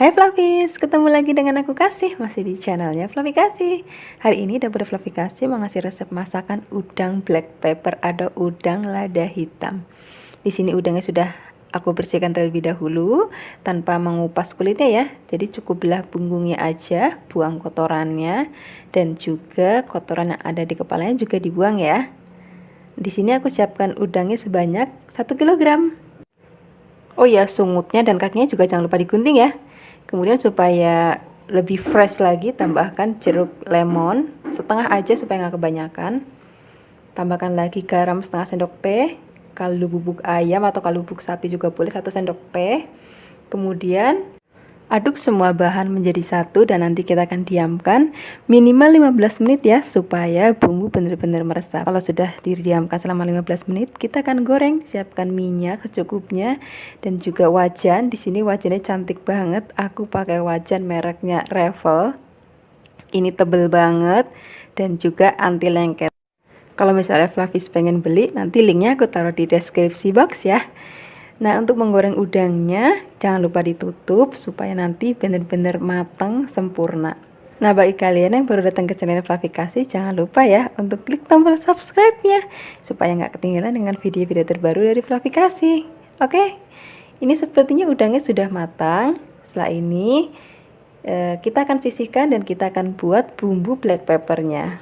Hai Flavis, ketemu lagi dengan aku Kasih, masih di channelnya Flavi Kasih. Hari ini dapur Flavi Kasih mau ngasih resep masakan udang black pepper atau udang lada hitam. Di sini udangnya sudah aku bersihkan terlebih dahulu tanpa mengupas kulitnya ya. Jadi cukup belah punggungnya aja, buang kotorannya dan juga kotoran yang ada di kepalanya juga dibuang ya. Di sini aku siapkan udangnya sebanyak 1 kilogram. Oh ya, sungutnya dan kakinya juga jangan lupa digunting ya. Kemudian supaya lebih fresh lagi, tambahkan jeruk lemon setengah aja supaya nggak kebanyakan. Tambahkan lagi garam setengah sendok teh, kaldu bubuk ayam atau kaldu bubuk sapi juga boleh 1 sendok teh. Kemudian aduk semua bahan menjadi satu dan nanti kita akan diamkan minimal 15 menit ya, supaya bumbu benar-benar meresap. Kalau sudah didiamkan selama 15 menit, kita akan goreng. Siapkan minyak secukupnya dan juga wajan. Di sini wajannya cantik banget. Aku pakai wajan mereknya Revel. Ini tebel banget dan juga anti lengket. Kalau misalnya Flavis pengen beli, nanti linknya aku taruh di deskripsi box ya. Nah, untuk menggoreng udangnya jangan lupa ditutup supaya nanti benar-benar matang sempurna. Nah, bagi kalian yang baru datang ke channel Flavi Kasih, jangan lupa ya untuk klik tombol subscribe-nya supaya nggak ketinggalan dengan video-video terbaru dari Flavi Kasih. Oke, ini sepertinya udangnya sudah matang. Setelah ini kita akan sisihkan dan kita akan buat bumbu black peppernya.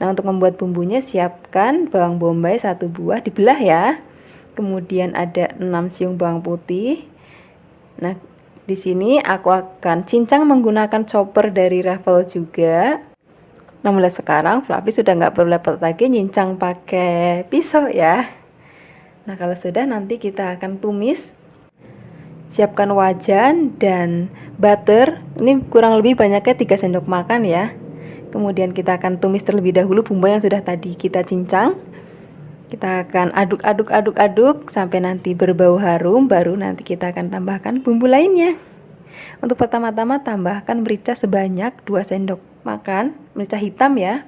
Nah, untuk membuat bumbunya siapkan bawang bombay 1 buah dibelah ya. Kemudian ada 6 siung bawang putih. Nah, di sini aku akan cincang menggunakan chopper dari Revel juga. Nah, mulai sekarang Flavi sudah nggak perlu repot lagi nyincang pakai pisau ya. Nah, kalau sudah nanti kita akan tumis. Siapkan wajan dan butter. Ini kurang lebih banyaknya 3 sendok makan ya. Kemudian kita akan tumis terlebih dahulu bumbu yang sudah tadi kita cincang. Kita akan aduk sampai nanti berbau harum, baru nanti kita akan tambahkan bumbu lainnya. Untuk pertama-tama tambahkan merica sebanyak 2 sendok makan, merica hitam ya.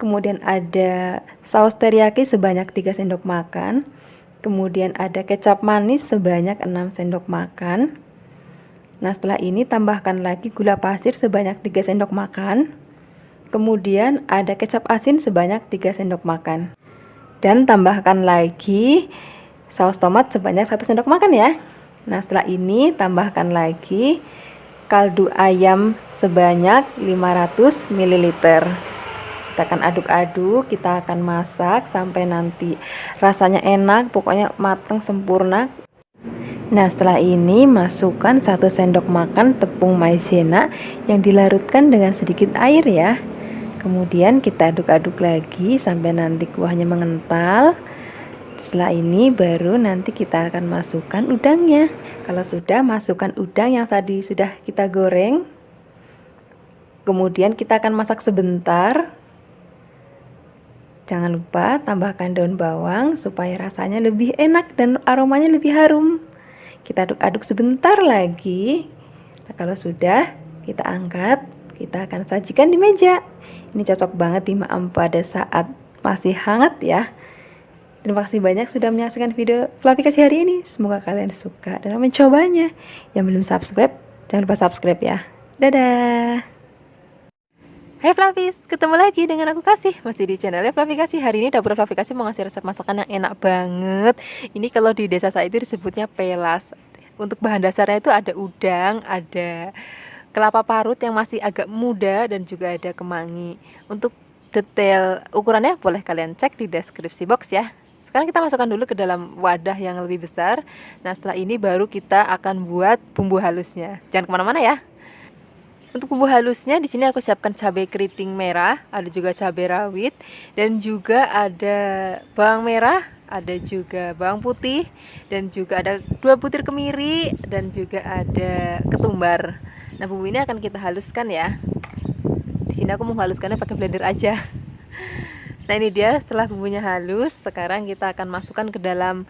Kemudian ada saus teriyaki sebanyak 3 sendok makan. Kemudian ada kecap manis sebanyak 6 sendok makan. Nah, setelah ini tambahkan lagi gula pasir sebanyak 3 sendok makan. Kemudian ada kecap asin sebanyak 3 sendok makan. Dan tambahkan lagi saus tomat sebanyak 1 sendok makan ya. Nah, setelah ini tambahkan lagi kaldu ayam sebanyak 500 ml. Kita akan aduk-aduk, kita akan masak sampai nanti rasanya enak, pokoknya matang sempurna. Nah, setelah ini masukkan 1 sendok makan tepung maizena yang dilarutkan dengan sedikit air ya. Kemudian kita aduk-aduk lagi sampai nanti kuahnya mengental. Setelah ini baru nanti kita akan masukkan udangnya. Kalau sudah, masukkan udang yang tadi sudah kita goreng. Kemudian kita akan masak sebentar. Jangan lupa tambahkan daun bawang supaya rasanya lebih enak dan aromanya lebih harum. Kita aduk-aduk sebentar lagi. Nah, kalau sudah, kita angkat. Kita akan sajikan di meja. Ini cocok banget dimakan pada saat masih hangat ya. Terima kasih banyak sudah menyaksikan video Flavi Kasih hari ini. Semoga kalian suka dan mencobanya. Yang belum subscribe, jangan lupa subscribe ya. Dadah. Hai Flavis, ketemu lagi dengan aku Kasih, masih di channelnya Flavi Kasih. Hari ini dapur Flavi Kasih mau ngasih resep masakan yang enak banget. Ini kalau di desa saya itu disebutnya pelas. Untuk bahan dasarnya itu ada udang, ada kelapa parut yang masih agak muda dan juga ada kemangi. Untuk detail ukurannya boleh kalian cek di deskripsi box ya. Sekarang kita masukkan dulu ke dalam wadah yang lebih besar. Nah, setelah ini baru kita akan buat bumbu halusnya. Jangan kemana-mana ya. Untuk bumbu halusnya di sini aku siapkan cabai keriting merah, ada juga cabai rawit dan juga ada bawang merah, ada juga bawang putih dan juga ada 2 butir kemiri dan juga ada ketumbar. Nah, bumbu ini akan kita haluskan ya. Di sini aku menghaluskannya pakai blender aja. Nah, ini dia setelah bumbunya halus. Sekarang kita akan masukkan ke dalam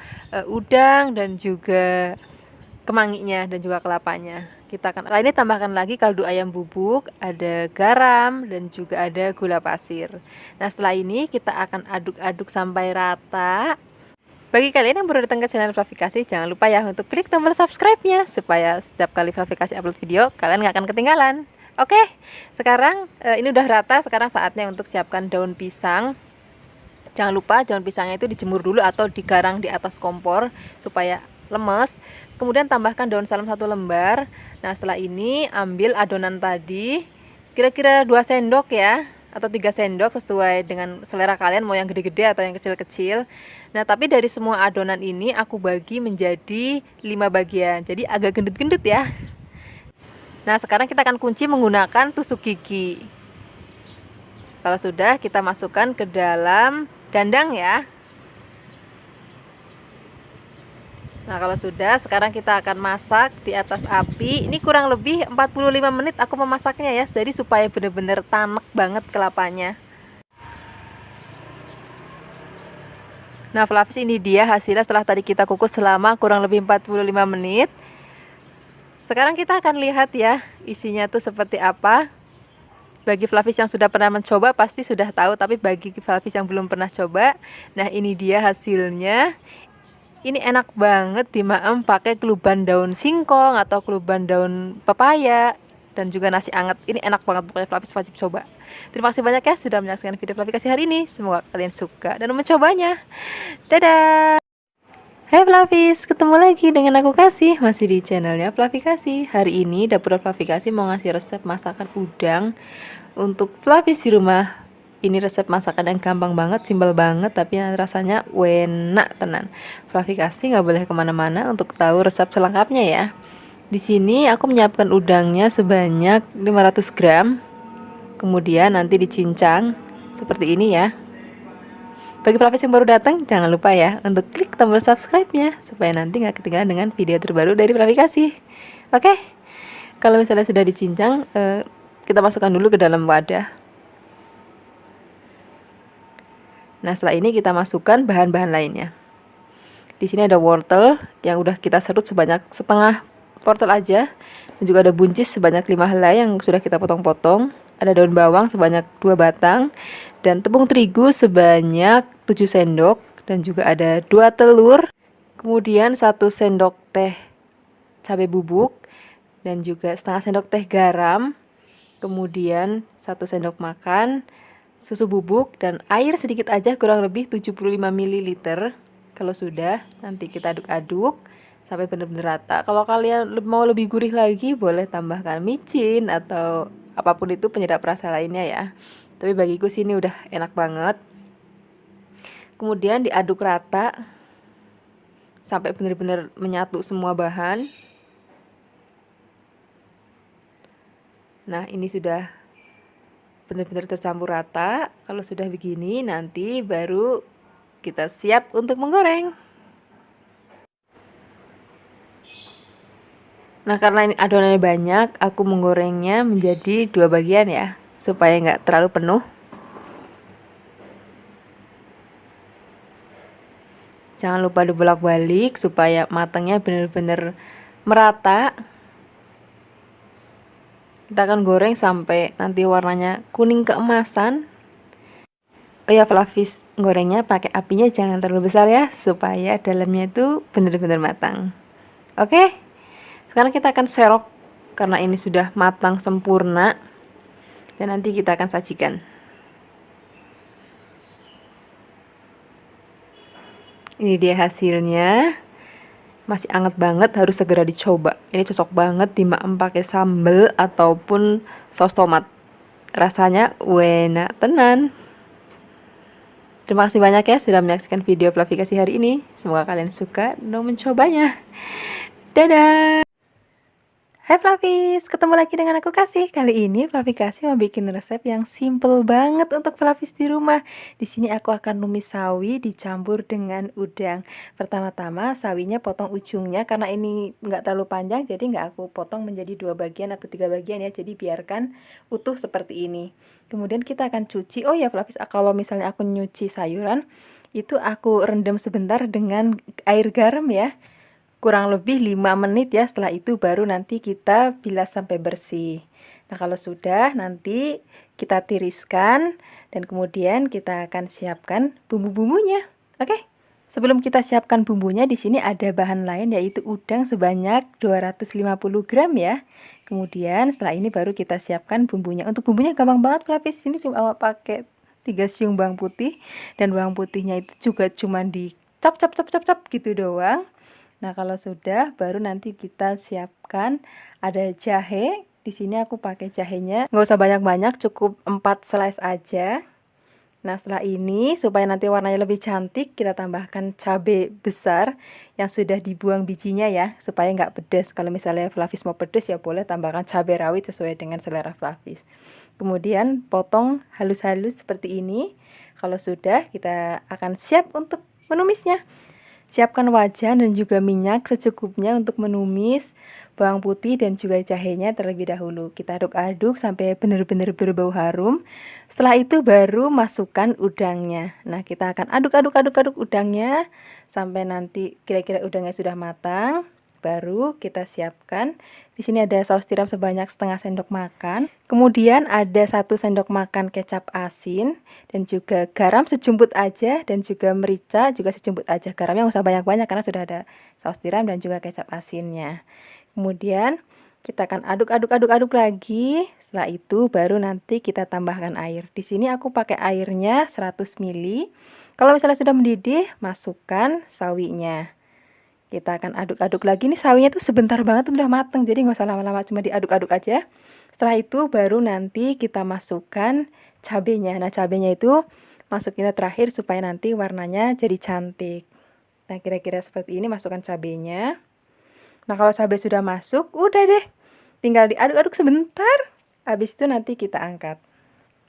udang dan juga kemanginya dan juga kelapanya. Kita akan ini tambahkan lagi kaldu ayam bubuk, ada garam dan juga ada gula pasir. Nah, setelah ini kita akan aduk-aduk sampai rata. Bagi kalian yang baru datang ke channel Fluffy Kasih, jangan lupa ya untuk klik tombol subscribe-nya supaya setiap kali Fluffy Kasih upload video, kalian nggak akan ketinggalan. Oke, sekarang ini udah rata, sekarang saatnya untuk siapkan daun pisang. Jangan lupa daun pisangnya itu dijemur dulu atau digarang di atas kompor supaya lemes. Kemudian tambahkan daun salam 1 lembar. Nah, setelah ini ambil adonan tadi, kira-kira 2 sendok ya, atau 3 sendok sesuai dengan selera kalian, mau yang gede-gede atau yang kecil-kecil. Nah, tapi dari semua adonan ini aku bagi menjadi 5 bagian, jadi agak gendut-gendut ya. Nah, sekarang kita akan kunci menggunakan tusuk gigi. Kalau sudah, kita masukkan ke dalam dandang ya. Nah, kalau sudah, sekarang kita akan masak di atas api. Ini kurang lebih 45 menit aku memasaknya ya, jadi supaya benar-benar tanek banget kelapanya. Nah, Fluffy, ini dia hasilnya setelah tadi kita kukus selama kurang lebih 45 menit. Sekarang kita akan lihat ya isinya tuh seperti apa. Bagi Fluffy yang sudah pernah mencoba pasti sudah tahu, tapi bagi Fluffy yang belum pernah coba, nah ini dia hasilnya. Ini enak banget dimaem pakai keluban daun singkong atau keluban daun pepaya dan juga nasi anget. Ini enak banget, pokoknya Fluffy wajib coba. Terima kasih banyak ya sudah menyaksikan video Fluffy Kasih hari ini. Semoga kalian suka dan mencobanya. Dadah. Hai Fluffies, ketemu lagi dengan aku Kasih, masih di channelnya Fluffy Kasih. Hari ini dapur Fluffy Kasih mau ngasih resep masakan udang untuk Fluffies di rumah. Ini resep masakan yang gampang banget, simpel banget, tapi rasanya enak tenan. Fluffy Kasih nggak boleh kemana-mana untuk tahu resep selengkapnya ya. Di sini aku menyiapkan udangnya sebanyak 500 gram. Kemudian nanti dicincang seperti ini ya. Bagi Fluffy yang baru datang, jangan lupa ya untuk klik tombol subscribe-nya supaya nanti nggak ketinggalan dengan video terbaru dari Fluffy Kasih. Oke, kalau misalnya sudah dicincang, kita masukkan dulu ke dalam wadah. Nah, setelah ini kita masukkan bahan-bahan lainnya. Di sini ada wortel yang udah kita serut sebanyak setengah wortel aja, dan juga ada buncis sebanyak 5 helai yang sudah kita potong-potong. Ada daun bawang sebanyak 2 batang dan tepung terigu sebanyak 7 sendok, dan juga ada 2 telur, kemudian 1 sendok teh cabai bubuk dan juga setengah sendok teh garam, kemudian 1 sendok makan susu bubuk dan air sedikit aja, kurang lebih 75 ml. Kalau sudah, nanti kita aduk-aduk sampai benar-benar rata. Kalau kalian mau lebih gurih lagi, boleh tambahkan micin atau apapun itu penyedap rasa lainnya ya. Tapi bagiku sini udah enak banget. Kemudian diaduk rata sampai benar-benar menyatu semua bahan. Nah, ini sudah benar-benar tercampur rata. Kalau sudah begini, nanti baru kita siap untuk menggoreng. Nah, karena ini adonannya banyak, aku menggorengnya menjadi 2 bagian ya, supaya nggak terlalu penuh. Jangan lupa dibolak-balik supaya matangnya benar-benar merata. Kita akan goreng sampai nanti warnanya kuning keemasan. Oh ya, Fluffies, gorengnya pakai apinya jangan terlalu besar ya, supaya dalamnya itu benar-benar matang. Oke, sekarang kita akan serok karena ini sudah matang sempurna, dan nanti kita akan sajikan. Ini dia hasilnya, masih anget banget, harus segera dicoba. Ini cocok banget dimaem pakai sambal ataupun saus tomat. Rasanya enak tenan. Terima kasih banyak ya sudah menyaksikan video Fluffy Kasih hari ini. Semoga kalian suka dan mencobanya. Dadah. Hai Fluffies, ketemu lagi dengan aku Kasih. Kali ini Fluffy Kasih mau bikin resep yang simple banget untuk Fluffies di rumah. Di sini aku akan numis sawi dicampur dengan udang. Pertama-tama sawinya potong ujungnya, karena ini nggak terlalu panjang, jadi nggak aku potong menjadi 2 bagian atau 3 bagian ya. Jadi biarkan utuh seperti ini. Kemudian kita akan cuci. Oh ya Fluffies, kalau misalnya aku nyuci sayuran, itu aku rendam sebentar dengan air garam ya. Kurang lebih 5 menit ya, setelah itu baru nanti kita bilas sampai bersih. Nah, kalau sudah nanti kita tiriskan dan kemudian kita akan siapkan bumbu-bumbunya. Oke, Sebelum kita siapkan bumbunya, di sini ada bahan lain yaitu udang sebanyak 250 gram ya. Kemudian setelah ini baru kita siapkan bumbunya. Untuk bumbunya gampang banget Flavis, sini cuma pakai 3 siung bawang putih, dan bawang putihnya itu juga cuma dicop cop cop cop cop gitu doang. Nah, kalau sudah baru nanti kita siapkan ada jahe. Di sini aku pakai jahenya nggak usah banyak-banyak, cukup 4 slice aja. Nah, setelah ini supaya nanti warnanya lebih cantik, kita tambahkan cabai besar yang sudah dibuang bijinya ya, supaya nggak pedas. Kalau misalnya Flavis mau pedas ya boleh tambahkan cabai rawit sesuai dengan selera Flavis. Kemudian potong halus-halus seperti ini. Kalau sudah, kita akan siap untuk menumisnya. Siapkan wajan dan juga minyak secukupnya untuk menumis bawang putih dan juga jahenya terlebih dahulu. Kita aduk-aduk sampai benar-benar berbau harum. Setelah itu baru masukkan udangnya. Nah, kita akan aduk-aduk udangnya sampai nanti kira-kira udangnya sudah matang. Baru kita siapkan. Di sini ada saus tiram sebanyak setengah sendok makan. Kemudian ada 1 sendok makan kecap asin dan juga garam sejumput aja, dan juga merica juga sejumput aja. Garamnya nggak usah banyak-banyak karena sudah ada saus tiram dan juga kecap asinnya. Kemudian kita akan aduk-aduk lagi. Setelah itu baru nanti kita tambahkan air. Di sini aku pakai airnya 100 ml. Kalau misalnya sudah mendidih, masukkan sawinya. Kita akan aduk-aduk lagi. Nih sawinya tuh sebentar banget udah mateng, jadi nggak usah lama-lama, cuma diaduk-aduk aja. Setelah itu baru nanti kita masukkan cabenya. Nah, cabenya itu masukinnya terakhir supaya nanti warnanya jadi cantik. Nah, kira-kira seperti ini, masukkan cabenya. Nah, kalau cabai sudah masuk, udah deh, tinggal diaduk-aduk sebentar. Habis itu nanti kita angkat.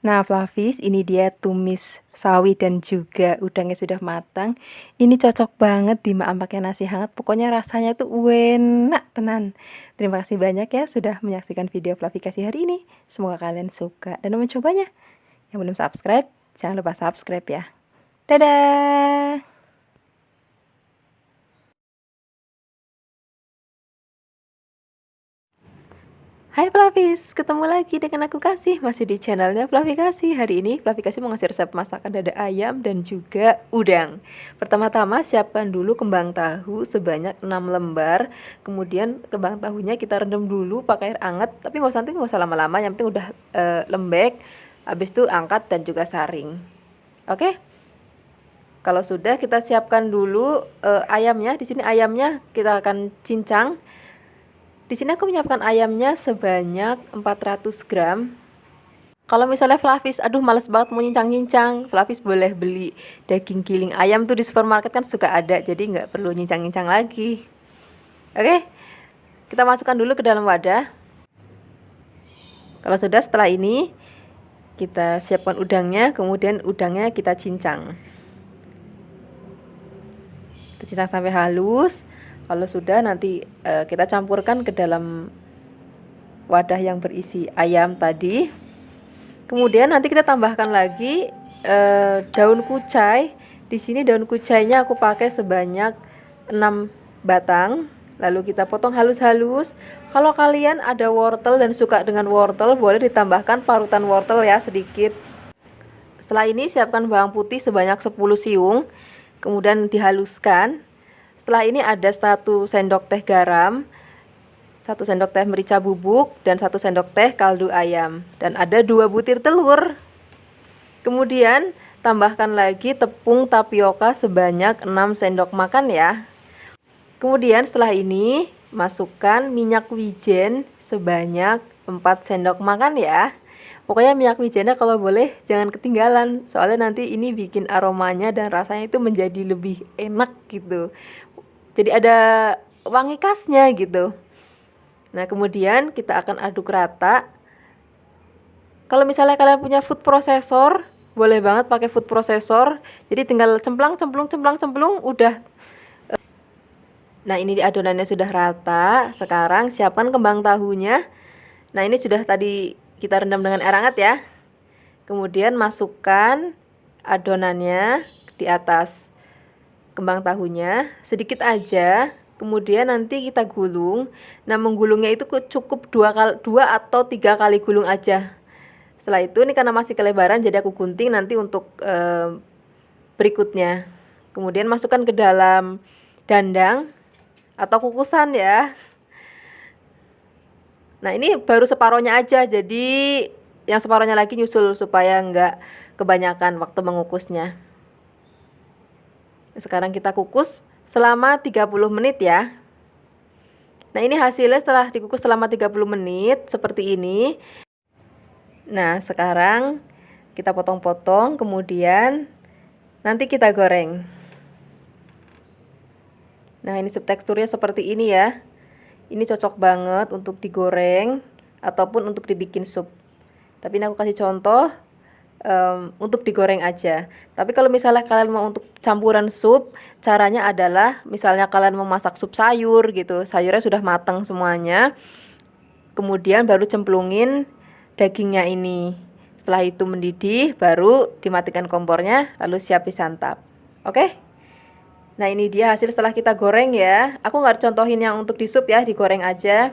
Nah, Flavis, ini dia tumis sawi dan juga udangnya sudah matang. Ini cocok banget dimakan pakai nasi hangat. Pokoknya rasanya tuh enak tenan. Terima kasih banyak ya sudah menyaksikan video Flavi kasih hari ini. Semoga kalian suka dan mencobanya. Yang belum subscribe, jangan lupa subscribe ya. Dadah! Hai Flavis, ketemu lagi dengan aku Kasih, masih di channelnya Flavi Kasih. Hari ini Flavi Kasih mau ngasih resep masakan dada ayam dan juga udang. Pertama-tama siapkan dulu kembang tahu sebanyak 6 lembar. Kemudian kembang tahunya kita rendam dulu pakai air hangat, tapi nggak usah lama-lama, yang penting udah lembek. Habis itu angkat dan juga saring. Oke? Kalau sudah, kita siapkan dulu ayamnya. Di sini ayamnya kita akan cincang. Di sini aku menyiapkan ayamnya sebanyak 400 gram. Kalau misalnya Flavis, aduh males banget mau nyincang-nyincang, Flavis boleh beli daging giling ayam tuh di supermarket kan suka ada, jadi nggak perlu nyincang-nyincang lagi. Oke, kita masukkan dulu ke dalam wadah. Kalau sudah, setelah ini kita siapkan udangnya, kemudian udangnya kita cincang. Kita cincang sampai halus. Kalau sudah, nanti kita campurkan ke dalam wadah yang berisi ayam tadi. Kemudian nanti kita tambahkan lagi daun kucai. Di sini daun kucainya aku pakai sebanyak 6 batang. Lalu kita potong halus-halus. Kalau kalian ada wortel dan suka dengan wortel, boleh ditambahkan parutan wortel ya sedikit. Setelah ini siapkan bawang putih sebanyak 10 siung. Kemudian dihaluskan. Setelah ini ada 1 sendok teh garam, 1 sendok teh merica bubuk, dan 1 sendok teh kaldu ayam. Dan ada 2 butir telur. Kemudian tambahkan lagi tepung tapioka sebanyak 6 sendok makan ya. Kemudian setelah ini masukkan minyak wijen sebanyak 4 sendok makan ya. Pokoknya minyak wijennya kalau boleh jangan ketinggalan, soalnya nanti ini bikin aromanya dan rasanya itu menjadi lebih enak gitu. Jadi ada wangi khasnya gitu. Nah, kemudian kita akan aduk rata. Kalau misalnya kalian punya food processor, boleh banget pakai food processor. Jadi tinggal cemplang udah. Nah, ini adonannya sudah rata. Sekarang siapkan kembang tahunya. Nah, ini sudah tadi kita rendam dengan air hangat ya. Kemudian masukkan adonannya di atas kembang tahunya sedikit aja, kemudian nanti kita gulung. Nah, menggulungnya itu cukup 2 atau 3 kali gulung aja. Setelah itu, ini karena masih kelebaran jadi aku gunting nanti untuk berikutnya. Kemudian masukkan ke dalam dandang atau kukusan ya. Nah ini baru separohnya aja, jadi yang separohnya lagi nyusul supaya nggak kebanyakan waktu mengukusnya. Sekarang kita kukus selama 30 menit ya. Nah ini hasilnya setelah dikukus selama 30 menit seperti ini. Nah sekarang kita potong-potong, kemudian nanti kita goreng. Nah ini teksturnya seperti ini ya. Ini cocok banget untuk digoreng ataupun untuk dibikin sup. Tapi ini aku kasih contoh untuk digoreng aja. Tapi kalau misalnya kalian mau untuk campuran sup, caranya adalah misalnya kalian mau masak sup sayur gitu, sayurnya sudah matang semuanya, kemudian baru cemplungin dagingnya ini. Setelah itu mendidih, baru dimatikan kompornya, lalu siap disantap. Oke? Nah ini dia hasil setelah kita goreng ya. Aku nggak contohin yang untuk di sup ya, digoreng aja.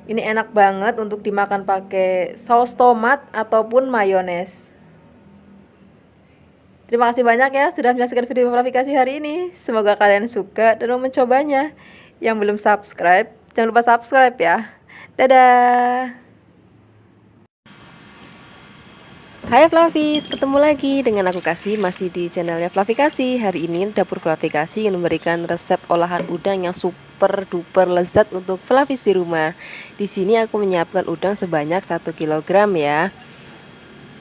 Ini enak banget untuk dimakan pakai saus tomat ataupun mayones. Terima kasih banyak ya sudah menyaksikan video Fluffy Kasih hari ini. Semoga kalian suka dan mau mencobanya. Yang belum subscribe, jangan lupa subscribe ya. Dadah. Hai Fluffies, ketemu lagi dengan aku Kasih, masih di channelnya Fluffy Kasih. Hari ini dapur Fluffy Kasih yang memberikan resep olahan udang yang super duper lezat untuk Fluffies di rumah. Di sini aku menyiapkan udang sebanyak 1 kg ya.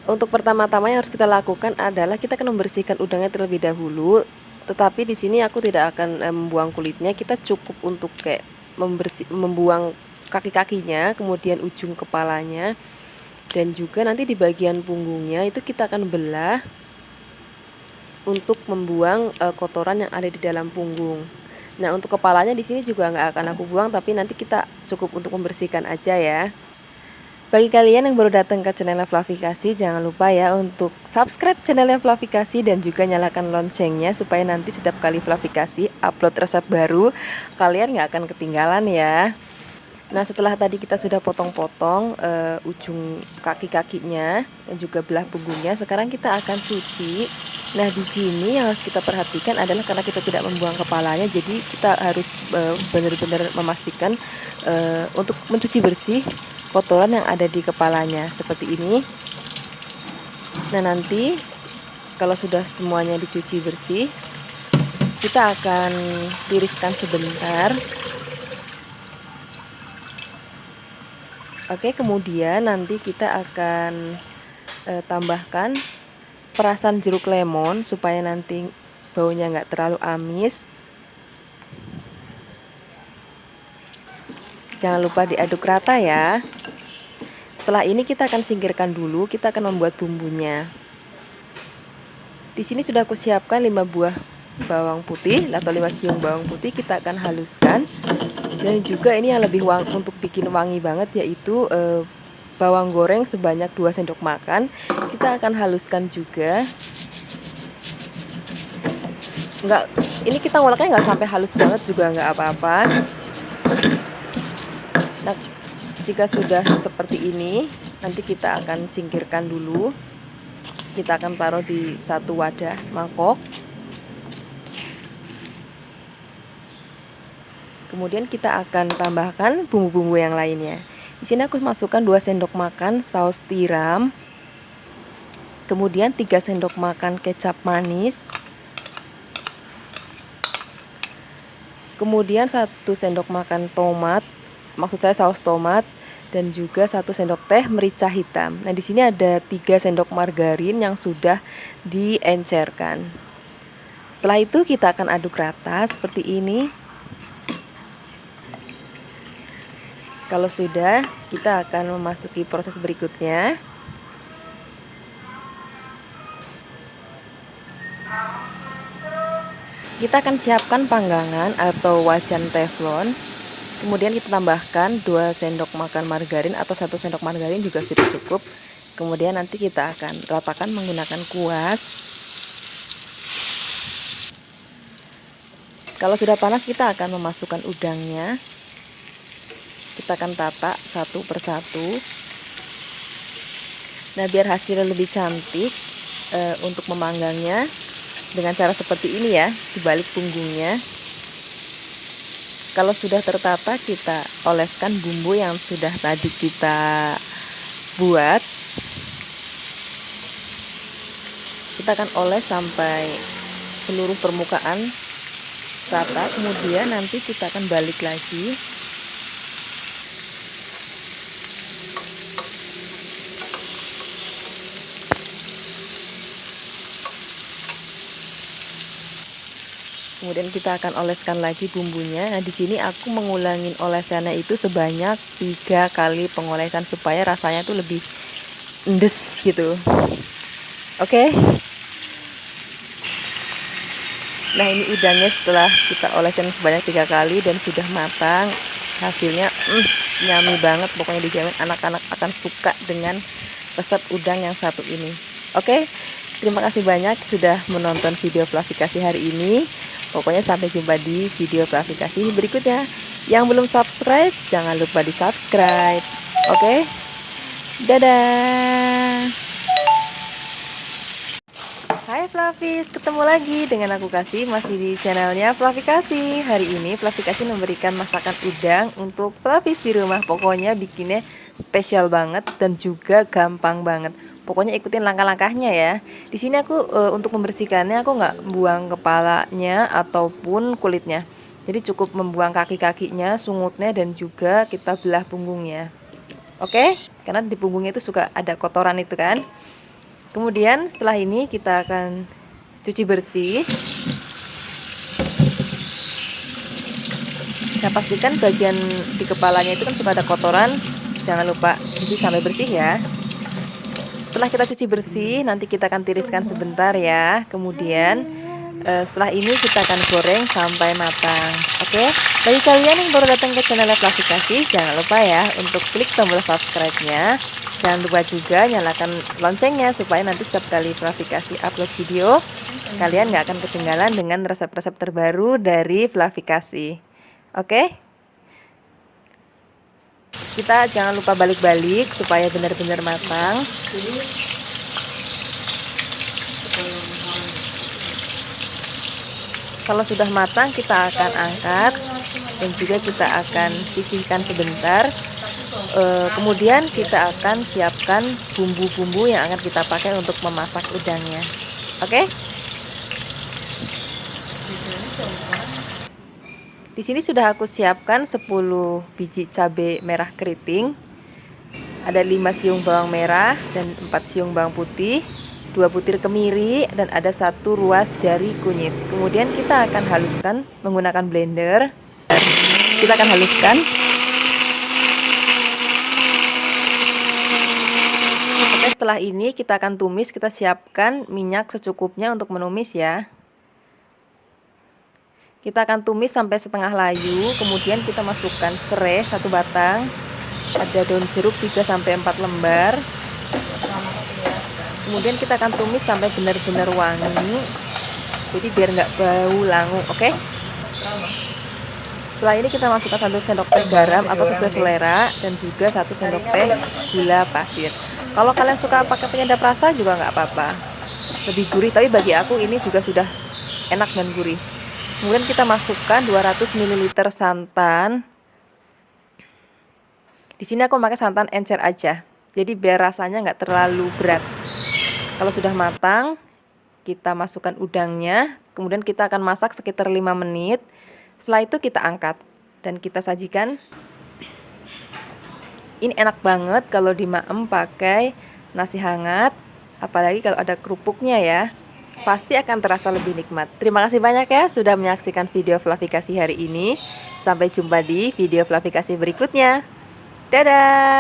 Untuk pertama-tama yang harus kita lakukan adalah kita akan membersihkan udangnya terlebih dahulu. Tetapi di sini aku tidak akan membuang kulitnya, kita cukup untuk kayak membuang kaki-kakinya, kemudian ujung kepalanya. Dan juga nanti di bagian punggungnya itu kita akan belah untuk membuang kotoran yang ada di dalam punggung. Nah untuk kepalanya di sini juga nggak akan aku buang, tapi nanti kita cukup untuk membersihkan aja ya. Bagi kalian yang baru datang ke channelnya Fluffy Kasih, jangan lupa ya untuk subscribe channelnya Fluffy Kasih dan juga nyalakan loncengnya supaya nanti setiap kali Fluffy Kasih upload resep baru kalian nggak akan ketinggalan ya. Nah setelah tadi kita sudah potong-potong ujung kaki-kakinya dan juga belah punggungnya, sekarang kita akan cuci. Nah di sini yang harus kita perhatikan adalah karena kita tidak membuang kepalanya, jadi kita harus benar-benar memastikan untuk mencuci bersih kotoran yang ada di kepalanya seperti ini. Nah nanti kalau sudah semuanya dicuci bersih, kita akan tiriskan sebentar. Oke, kemudian nanti kita akan tambahkan perasan jeruk lemon supaya nanti baunya nggak terlalu amis. Jangan lupa diaduk rata ya. Setelah ini kita akan singkirkan dulu, kita akan membuat bumbunya. Di sini sudah aku siapkan 5 buah bawang putih atau 5 siung bawang putih, kita akan haluskan. Dan juga ini yang lebih untuk bikin wangi banget yaitu bawang goreng sebanyak 2 sendok makan. Kita akan haluskan juga. Ini kita ngoleknya nggak sampai halus banget juga nggak apa-apa. Nah, jika sudah seperti ini, nanti kita akan singkirkan dulu. Kita akan taruh di satu wadah mangkok. Kemudian kita akan tambahkan bumbu-bumbu yang lainnya. Di sini aku masukkan 2 sendok makan saus tiram. Kemudian 3 sendok makan kecap manis. Kemudian 1 sendok makan tomat, maksud saya saus tomat, dan juga 1 sendok teh merica hitam. Nah, di sini ada 3 sendok margarin yang sudah diencerkan. Setelah itu kita akan aduk rata seperti ini. Kalau sudah, kita akan memasuki proses berikutnya. Kita akan siapkan panggangan atau wajan teflon. Kemudian kita tambahkan 2 sendok makan margarin atau 1 sendok margarin juga sudah cukup. Kemudian nanti kita akan ratakan menggunakan kuas. Kalau sudah panas, kita akan memasukkan udangnya. Kita akan tata satu persatu. Nah biar hasilnya lebih cantik, untuk memanggangnya dengan cara seperti ini ya, dibalik punggungnya. Kalau sudah tertata, kita oleskan bumbu yang sudah tadi kita buat. Kita akan oles sampai seluruh permukaan rata, kemudian nanti kita akan balik lagi. Kemudian kita akan oleskan lagi bumbunya. Nah, di sini aku mengulangin olesannya itu sebanyak 3 kali pengolesan supaya rasanya tuh lebih endes gitu. Oke. Nah, ini udangnya setelah kita olesin sebanyak 3 kali dan sudah matang. Hasilnya yummy banget, pokoknya dijamin anak-anak akan suka dengan resep udang yang satu ini. Oke. Terima kasih banyak sudah menonton video Fluffy Kasih hari ini. Pokoknya sampai jumpa di video Fluffy Kasih berikutnya. Yang belum subscribe, jangan lupa di subscribe. Oke. Dadah. Hai Fluffies, ketemu lagi dengan aku Kasih, masih di channelnya Fluffy Kasih. Hari ini Fluffy Kasih memberikan masakan udang untuk Fluffies di rumah. Pokoknya bikinnya spesial banget dan juga gampang banget. Pokoknya ikutin langkah-langkahnya ya. Di sini aku untuk membersihkannya aku nggak buang kepalanya ataupun kulitnya. Jadi cukup membuang kaki-kakinya, sungutnya dan juga kita belah punggungnya. Oke? Karena di punggungnya itu suka ada kotoran itu kan. Kemudian setelah ini kita akan cuci bersih. Nah, pastikan bagian di kepalanya itu kan suka ada kotoran. Jangan lupa cuci sampai bersih ya. Setelah kita cuci bersih, nanti kita akan tiriskan sebentar ya. Kemudian setelah ini kita akan goreng sampai matang. Oke, bagi kalian yang baru datang ke channel Fluffy Kasih, jangan lupa ya untuk klik tombol subscribe-nya. Jangan lupa juga nyalakan loncengnya supaya nanti setiap kali Fluffy Kasih upload video, kalian nggak akan ketinggalan dengan resep-resep terbaru dari Fluffy Kasih. Oke? Kita jangan lupa balik-balik supaya benar-benar matang. Kalau sudah matang, kita akan angkat dan juga kita akan sisihkan sebentar. Kemudian kita akan siapkan bumbu-bumbu yang akan kita pakai untuk memasak udangnya. Oke? Di sini sudah aku siapkan 10 biji cabai merah keriting. Ada 5 siung bawang merah dan 4 siung bawang putih, 2 butir kemiri dan ada 1 ruas jari kunyit. Kemudian kita akan haluskan menggunakan blender. Kita akan haluskan. Oke, setelah ini kita akan tumis. Kita siapkan minyak secukupnya untuk menumis ya. Kita akan tumis sampai setengah layu. Kemudian kita masukkan serai 1 batang. Ada daun jeruk 3-4 lembar. Kemudian kita akan tumis sampai benar-benar wangi. Jadi biar nggak bau langu, oke? Setelah ini kita masukkan 1 sendok teh garam atau sesuai selera dan juga 1 sendok teh gula pasir. Kalau kalian suka pakai penyedap rasa juga nggak apa-apa, lebih gurih. Tapi bagi aku ini juga sudah enak dan gurih. Kemudian kita masukkan 200 ml santan. Di sini aku pakai santan encer aja, jadi biar rasanya nggak terlalu berat. Kalau sudah matang, kita masukkan udangnya. Kemudian kita akan masak sekitar 5 menit. Setelah itu kita angkat dan kita sajikan. Ini enak banget kalau dimaem pakai nasi hangat, apalagi kalau ada kerupuknya ya. Pasti akan terasa lebih nikmat. Terima kasih banyak ya sudah menyaksikan video Fluffy Kasih hari ini. Sampai jumpa di video Fluffy Kasih berikutnya. Dadah!